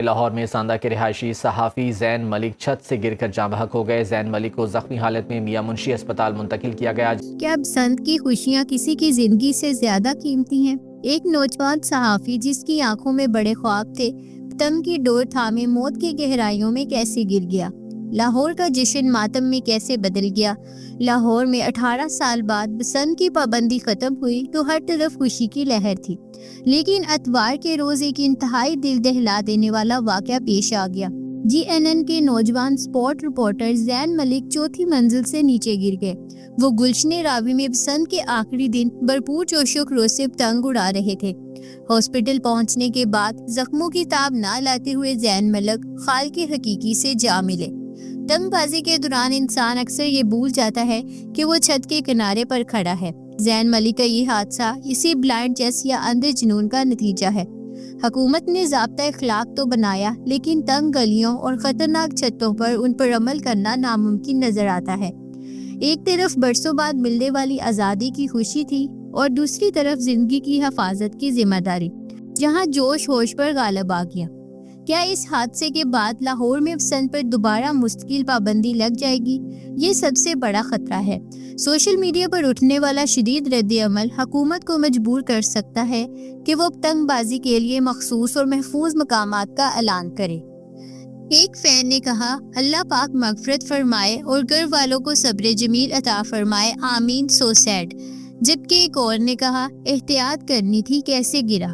لاہور میں ساندہ کے رہائشی صحافی زین ملک چھت سے گر کر جاں بحق ہو گئے۔ زین ملک کو زخمی حالت میں میاں منشی اسپتال منتقل کیا گیا۔ کیا بسنت کی خوشیاں کسی کی زندگی سے زیادہ قیمتی ہیں؟ ایک نوجوان صحافی جس کی آنکھوں میں بڑے خواب تھے، پتنگ کی ڈور تھامے موت کی گہرائیوں میں کیسے گر گیا؟ لاہور کا جشن ماتم میں کیسے بدل گیا؟ لاہور میں 18 سال بعد بسنت کی پابندی ختم ہوئی تو ہر طرف خوشی کی لہر تھی، لیکن اتوار کے روز ایک انتہائی دل دہلا دینے والا واقعہ پیش آ گیا۔ GNN کے نوجوان سپورٹ رپورٹر زین ملک چوتھی منزل سے نیچے گر گئے۔ وہ گلشن راوی میں بسنت کے آخری دن بھرپور جوش و خروش سے پتنگ اڑا رہے تھے۔ ہاسپٹل پہنچنے کے بعد زخموں کی تاب نہ لاتے ہوئے زین ملک خالق حقیقی سے جا ملے۔ پتنگ بازی کے دوران انسان اکثر یہ بھول جاتا ہے کہ وہ چھت کے کنارے پر کھڑا ہے۔ زین ملک کا یہ حادثہ اسی بلائنڈ چیس یا اندھے جنون کا نتیجہ ہے۔ حکومت نے ضابطہ اخلاق تو بنایا، لیکن تنگ گلیوں اور خطرناک چھتوں پر ان پر عمل کرنا ناممکن نظر آتا ہے۔ ایک طرف برسوں بعد ملنے والی آزادی کی خوشی تھی اور دوسری طرف زندگی کی حفاظت کی ذمہ داری، جہاں جوش ہوش پر غالب آ گیا۔ کیا اس حادثے کے بعد لاہور میں بسنت پر دوبارہ مستقل پابندی لگ جائے گی؟ یہ سب سے بڑا خطرہ ہے۔ سوشل میڈیا پر اٹھنے والا شدید رد عمل حکومت کو مجبور کر سکتا ہے کہ وہ پتنگ بازی کے لیے مخصوص اور محفوظ مقامات کا اعلان کرے۔ ایک فین نے کہا، اللہ پاک مغفرت فرمائے اور گھر والوں کو صبر جمیل عطا فرمائے، آمین، سو سیڈ۔ جبکہ ایک اور نے کہا، احتیاط کرنی تھی، کیسے گرا۔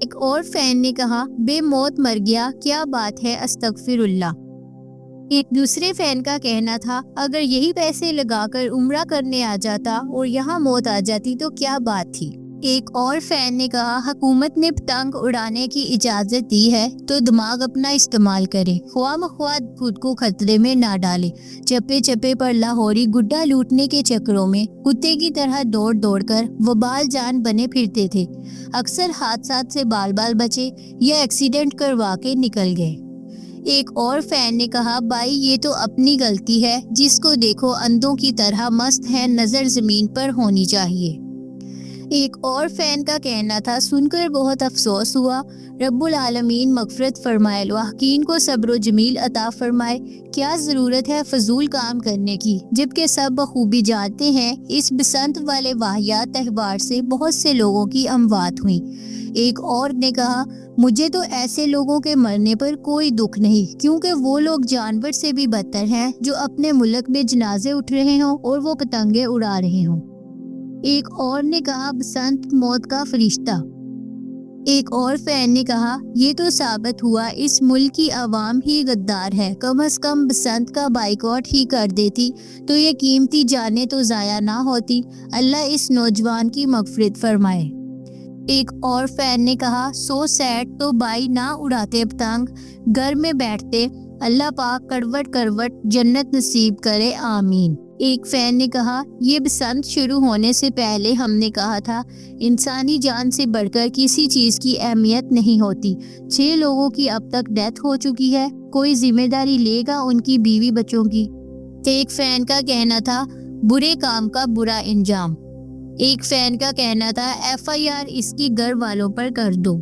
ایک اور فین نے کہا، بے موت مر گیا، کیا بات ہے، استغفر اللہ۔ ایک دوسرے فین کا کہنا تھا، اگر یہی پیسے لگا کر عمرہ کرنے آ جاتا اور یہاں موت آ جاتی تو کیا بات تھی۔ ایک اور فین نے کہا، حکومت نے پتنگ اڑانے کی اجازت دی ہے تو دماغ اپنا استعمال کرے، خواہ مخواہ خود کو خطرے میں نہ ڈالے۔ چپے چپے پر لاہوری گڈا لوٹنے کے چکروں میں کتے کی طرح دوڑ دوڑ کر وبال جان بنے پھرتے تھے۔ اکثر حادثات سے بال بال بچے یا ایکسیڈنٹ کروا کے نکل گئے۔ ایک اور فین نے کہا، بھائی یہ تو اپنی غلطی ہے، جس کو دیکھو اندھوں کی طرح مست ہے، نظر زمین پر ہونی چاہیے۔ ایک اور فین کا کہنا تھا، سن کر بہت افسوس ہوا، رب العالمین مغفرت فرمائے، لاحقین کو صبر و جمیل عطا فرمائے۔ کیا ضرورت ہے فضول کام کرنے کی، جبکہ سب بخوبی جانتے ہیں اس بسنت والے واہیات تہوار سے بہت سے لوگوں کی اموات ہوئی۔ ایک اور نے کہا، مجھے تو ایسے لوگوں کے مرنے پر کوئی دکھ نہیں، کیونکہ وہ لوگ جانور سے بھی بدتر ہیں جو اپنے ملک میں جنازے اٹھ رہے ہوں اور وہ پتنگیں اڑا رہے ہوں۔ ایک اور نے کہا، بسنت موت کا فرشتہ۔ ایک اور فین نے کہا، یہ تو ثابت ہوا اس ملک کی عوام ہی غدار ہے، کم از کم بسنت کا بائیکاٹ ہی کر دیتی تو یہ قیمتی جانیں تو ضائع نہ ہوتی، اللہ اس نوجوان کی مغفرت فرمائے۔ ایک اور فین نے کہا، سو سیڈ، تو بھائی نہ اڑاتے پتنگ، گھر میں بیٹھتے، اللہ پاک کروٹ کروٹ جنت نصیب کرے، آمین۔ ایک فین نے کہا، یہ بسنت شروع ہونے سے پہلے ہم نے کہا تھا، انسانی جان سے بڑھ کر کسی چیز کی اہمیت نہیں ہوتی۔ 6 لوگوں کی اب تک ڈیتھ ہو چکی ہے، کوئی ذمہ داری لے گا ان کی بیوی بچوں کی؟ ایک فین کا کہنا تھا، برے کام کا برا انجام۔ ایک فین کا کہنا تھا، FIR اس کی گھر والوں پر کر دو۔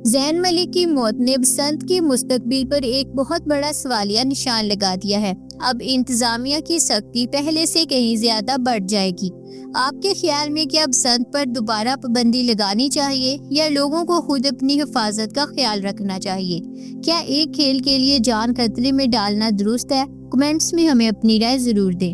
زین ملک کی موت نے بسنت کی مستقبل پر ایک بہت بڑا سوالیہ نشان لگا دیا ہے۔ اب انتظامیہ کی سختی پہلے سے کہیں زیادہ بڑھ جائے گی۔ آپ کے خیال میں کیا بسنت پر دوبارہ پابندی لگانی چاہیے یا لوگوں کو خود اپنی حفاظت کا خیال رکھنا چاہیے؟ کیا ایک کھیل کے لیے جان خطرے میں ڈالنا درست ہے؟ کمنٹس میں ہمیں اپنی رائے ضرور دیں۔